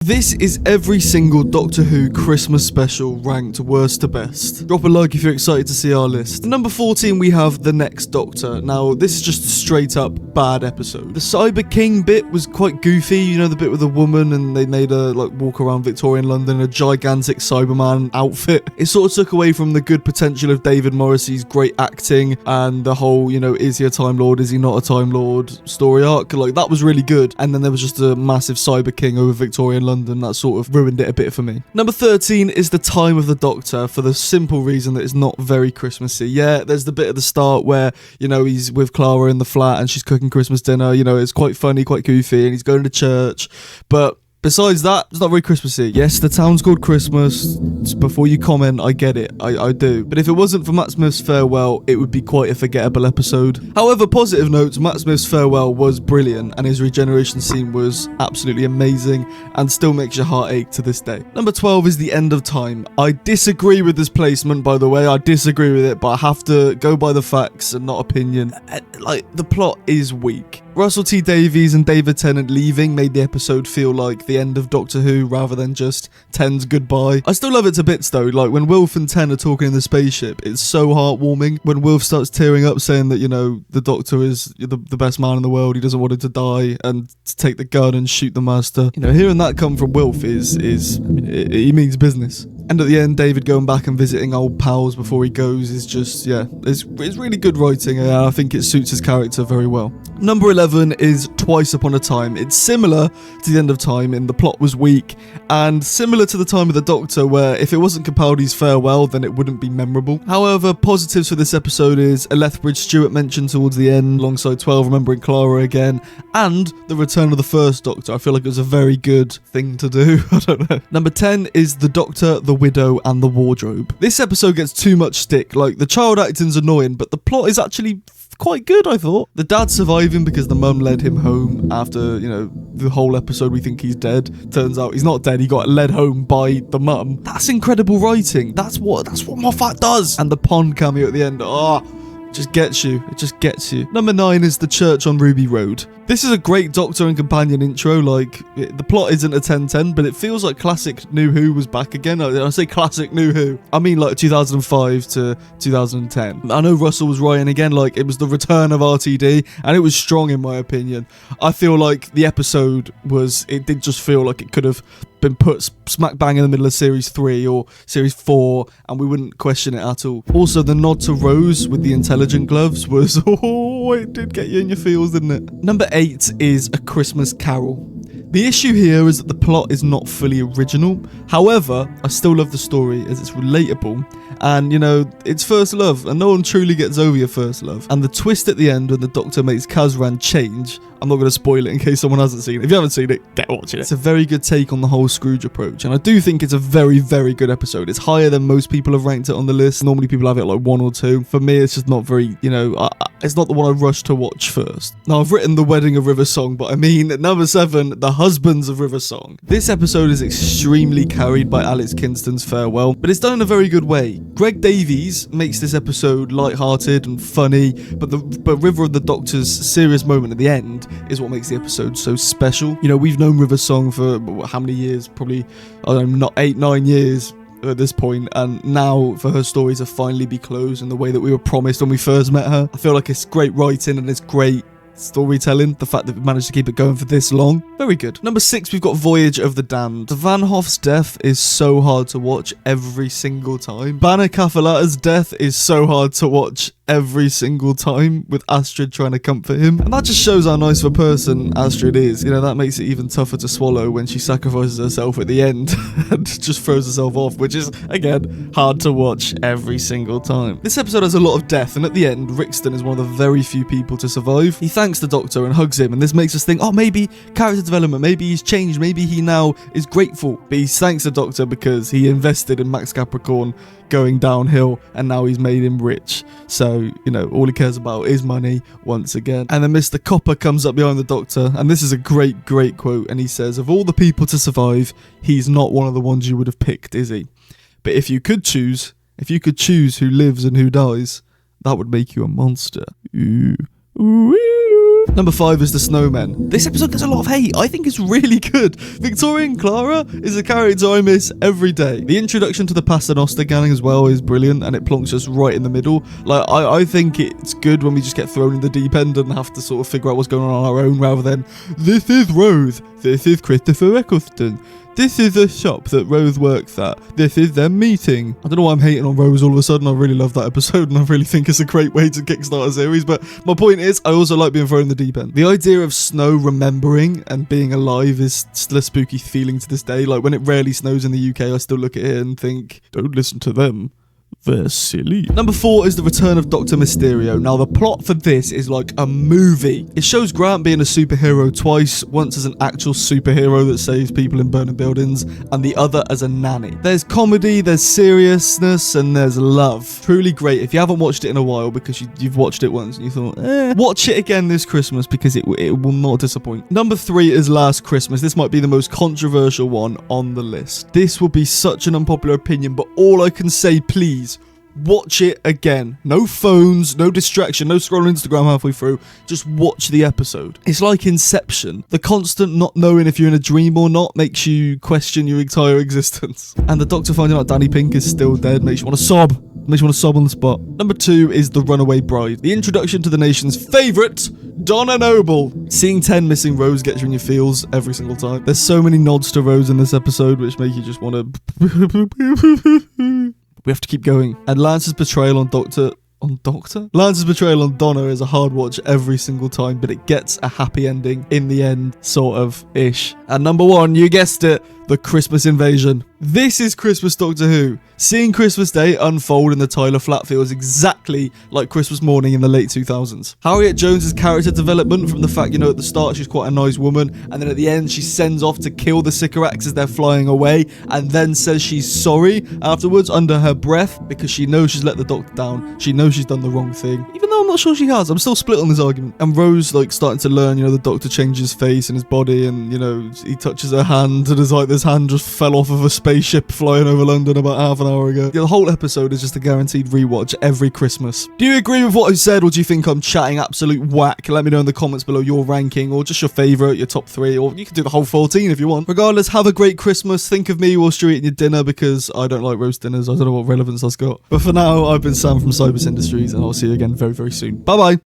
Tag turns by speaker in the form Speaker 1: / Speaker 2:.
Speaker 1: This is every single Doctor Who Christmas special ranked worst to best. Drop a like if you're excited to see our list. At number 14 we have The Next Doctor. Now this is just a straight up bad episode. The Cyber King bit was quite goofy, you know, the bit with the woman and they made her like walk around Victorian London in a gigantic Cyberman outfit. It sort of took away from the good potential of David Morrissey's great acting and the whole, you know, is he a Time Lord, is he not a Time Lord story arc. Like that was really good. And then there was just a massive Cyber King over Victorian London. That sort of ruined it a bit for me. Number 13 is The Time of the Doctor, for the simple reason that it's not very Christmassy. Yeah, there's the bit at the start where, you know, he's with Clara in the flat and she's cooking Christmas dinner. You know, it's quite funny, quite goofy, and he's going to church. But besides that, it's not very Christmassy. Yes, the town's called Christmas. Before you comment, I get it. I do. But if it wasn't for Matt Smith's farewell, it would be quite a forgettable episode. However, positive notes, Matt Smith's farewell was brilliant and his regeneration scene was absolutely amazing and still makes your heart ache to this day. Number 12 is The End of Time. I disagree with this placement, by the way. I disagree with it, but I have to go by the facts and not opinion. Like, the plot is weak. Russell T Davies and David Tennant leaving made the episode feel like the end of Doctor Who rather than just Ten's goodbye. I still love it to bits though, like when Wilf and Ten are talking in the spaceship, it's so heartwarming. When Wilf starts tearing up saying that, you know, the Doctor is the best man in the world, he doesn't want him to die, and to take the gun and shoot the Master. You know, hearing that come from Wilf he means business. And at the end, David going back and visiting old pals before he goes is just, yeah, it's really good writing, and I think it suits his character very well. Number 11 is Twice Upon a Time. It's similar to The End of Time in the plot was weak, and similar to The Time of the Doctor, where if it wasn't Capaldi's farewell, then it wouldn't be memorable. However, positives for this episode is a Lethbridge Stewart mention towards the end, alongside 12 remembering Clara again, and the return of the first Doctor. I feel like it was a very good thing to do. I don't know. Number 10 is The Doctor, the Widow, and the Wardrobe. This episode gets too much stick. Like, the child acting's annoying, but the plot is actually quite good, I thought. The dad surviving because the mum led him home after, you know, the whole episode we think he's dead. Turns out he's not dead, he got led home by the mum. That's incredible writing. That's what Moffat does. And the pond cameo at the end, it just gets you. It just gets you. Number 9 is The Church on Ruby Road. This is a great Doctor and companion intro. Like, the plot isn't a 10/10, but it feels like classic NuWho was back again. I say classic NuWho, I mean like 2005 to 2010. I know Russell was writing again, like it was the return of RTD, and it was strong in my opinion. I feel like the episode it did just feel like it could have been put smack bang in the middle of Series 3 or Series 4, and we wouldn't question it at all. Also, the nod to Rose with the intelligent gloves was, it did get you in your feels, didn't it? Number 8 is A Christmas Carol. The issue here is that the plot is not fully original. However, I still love the story as it's relatable. And, you know, it's first love, and no one truly gets over your first love. And the twist at the end when the Doctor makes Kazran change, I'm not going to spoil it in case someone hasn't seen it. If you haven't seen it, get watching it. It's a very good take on the whole Scrooge approach, and I do think it's a very, very good episode. It's higher than most people have ranked it on the list. Normally people have it like 1 or 2. For me, it's just not very, you know, it's not the one I rush to watch first. Now, I've written The Wedding of River Song, but I mean, at number 7, The Husbands of River Song. This episode is extremely carried by Alex Kingston's farewell, but it's done in a very good way. Greg Davies makes this episode light-hearted and funny, but River of the Doctor's serious moment at the end is what makes the episode so special. You know, we've known River Song for how many years? Probably, I don't know, not 8-9 years at this point, and now for her story to finally be closed in the way that we were promised when we first met her, I feel like it's great writing and it's great storytelling. The fact that we managed to keep it going for this long, very good. Number 6, we've got Voyage of the Damned. The Van Hoff's death is so hard to watch every single time. Banner Cafalata's death is so hard to watch every single time, with Astrid trying to comfort him, and that just shows how nice of a person Astrid is. You know, that makes it even tougher to swallow when she sacrifices herself at the end and just throws herself off, which is, again, hard to watch every single time. This episode has a lot of death, and at the end, Rixton is one of the very few people to survive. He thanks the Doctor and hugs him, and this makes us think, oh, maybe character development, maybe he's changed, maybe he now is grateful. But he thanks the Doctor because he invested in Max Capricorn going downhill, and now he's made him rich. So, you know, all he cares about is money once again. And then Mr. Copper comes up behind the Doctor, and this is a great, great quote, and he says, of all the people to survive, he's not one of the ones you would have picked, is he? But if you could choose who lives and who dies, that would make you a monster. Ooh. Ooh. Number 5 is the Snowmen. This episode gets a lot of hate. I think it's really good. Victoria and Clara is a character I miss every day. The introduction to the Paternoster gang as well is brilliant, and it plonks us right in the middle. Like, I think it's good when we just get thrown in the deep end and have to sort of figure out what's going on our own, rather than, this is Rose, this is Christopher Eccleston, this is a shop that Rose works at, this is their meeting. I don't know why I'm hating on Rose all of a sudden. I really love that episode and I really think it's a great way to kickstart a series, but my point is, I also like being thrown in the deep end. The idea of snow remembering and being alive is still a spooky feeling to this day. Like, when it rarely snows in the UK, I still look at it and think, don't listen to them. They're silly. Number 4 is the return of Dr. Mysterio. Now, the plot for this is like a movie. It shows Grant being a superhero twice, once as an actual superhero that saves people in burning buildings, and the other as a nanny. There's comedy, there's seriousness, and there's love. Truly great. If you haven't watched it in a while because you've watched it once and you thought, watch it again this Christmas because it will not disappoint. Number 3 is Last Christmas. This might be the most controversial one on the list. This will be such an unpopular opinion, but all I can say, please, watch it again. No phones, no distraction, no scrolling Instagram halfway through. Just watch the episode. It's like Inception. The constant not knowing if you're in a dream or not makes you question your entire existence. And the doctor finding out Danny Pink is still dead makes you want to sob. Makes you want to sob on the spot. Number 2 is The Runaway Bride. The introduction to the nation's favourite, Donna Noble. Seeing 10 missing Rose gets you in your feels every single time. There's so many nods to Rose in this episode which make you just want to... We have to keep going. And Lance's betrayal on Lance's betrayal on Donna is a hard watch every single time, but it gets a happy ending in the end, sort of ish. And number 1, you guessed it, the Christmas invasion. This is Christmas Doctor Who. Seeing Christmas Day unfold in the Tyler flat feels exactly like Christmas morning in the late 2000s. Harriet Jones's character development, from the fact, at the start she's quite a nice woman, and then at the end she sends off to kill the Sycorax as they're flying away, and then says she's sorry afterwards under her breath because she knows she's let the Doctor down. She knows she's done the wrong thing. Even though I'm not sure she has. I'm still split on this argument. And Rose, starting to learn, the Doctor changes his face and his body, and, he touches her hand, and it's like this hand just fell off of a spaceship flying over London about half an hour ago. The whole episode is just a guaranteed rewatch every Christmas. Do you agree with what I said, or do you think I'm chatting absolute whack? Let me know in the comments below your ranking, or just your favourite, your top 3, or you can do the whole 14 if you want. Regardless, have a great Christmas. Think of me whilst you're eating your dinner, because I don't like roast dinners. I don't know what relevance that's got. But for now, I've been Sam from Cybers Industries, and I'll see you again very, very soon. Bye-bye.